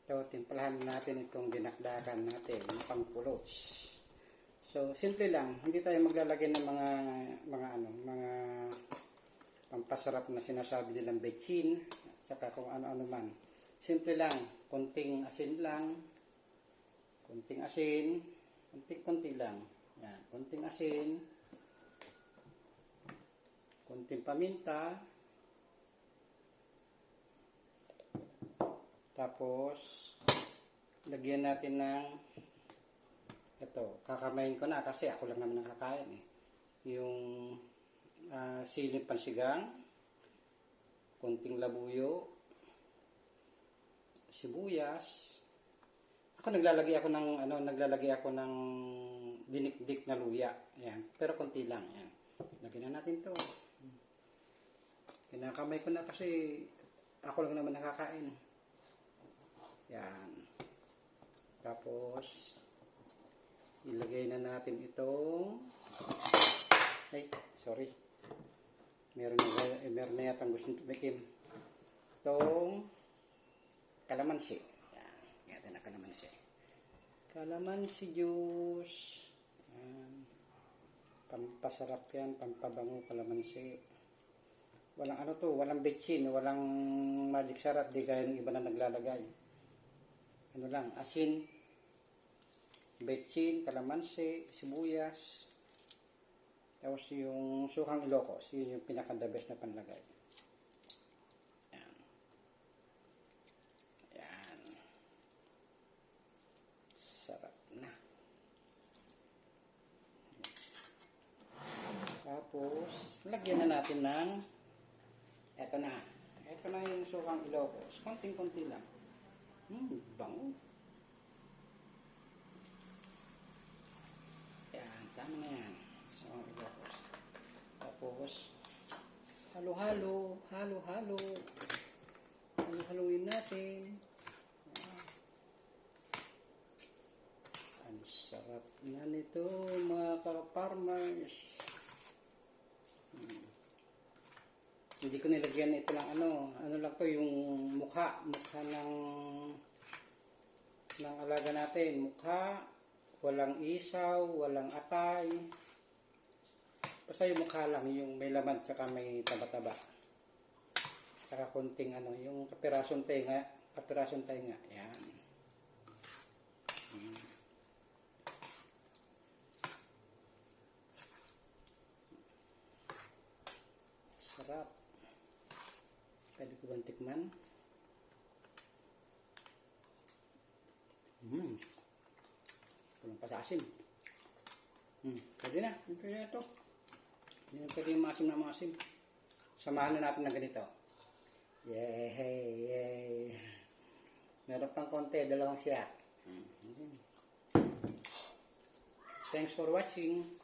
Ito, timplahan natin itong dinakdakan natin, pangpulots. So, simple lang. Hindi tayo maglalagay ng mga pampasarap na sinasabi nilang betsin, at saka kung ano-ano man. Simple lang. Konting asin lang. Konting asin. Konting-konti lang. Yan. Konting asin. Konting paminta. Tapos, lagyan natin ng ito, kakamayin ko na kasi ako lang naman nakakain eh. Yung siling pansigang, konting labuyo, sibuyas. Ako naglalagay ako ng dinikdik na luya. Ayan, pero konti lang. Ayan. Lagyan na natin 'to. Kinakamay ko na kasi ako lang naman nakakain. Yan. Tapos, ilagay na natin itong meron na yatang gusto tumikim. Itong kalamansi. Yan. Yan na kalamansi. Kalamansi juice. Yan. Pampasarap yan. Pampabango kalamansi. Walang betsin. Walang magic sarap. Di kaya ng iba na naglalagay. Ano lang, asin, betsin, kalamansi, sibuyas, tapos yung sukang Ilocos, yun yung pinaka-the best na panlagay. Ayan. Ayan. Sarap na. Tapos, lagyan na natin ng, eto na yung sukang Ilocos, konting-konti lang. Bango. Yan, tama na yan. So, tapos, halo-halo. Halo-haloin natin. Yan. Ang sarap na nito, mga ka-farmers. Hindi ko nilagyan ito lang ano lang to, yung mukha ng alaga natin. Mukha, walang isaw, walang atay. Basta yung mukha lang, yung may laman tsaka may taba-taba. Tsaka konting yung kapirasong tenga. Yan. Sarap. Pwede ko bang tikman? Walang pasasim. Pwede na. Pwede na ito. Hindi na pwede yung maasim na maasim. Samahan na natin na ganito. Yay! Meron pang konti. 2 siya. Thanks for watching.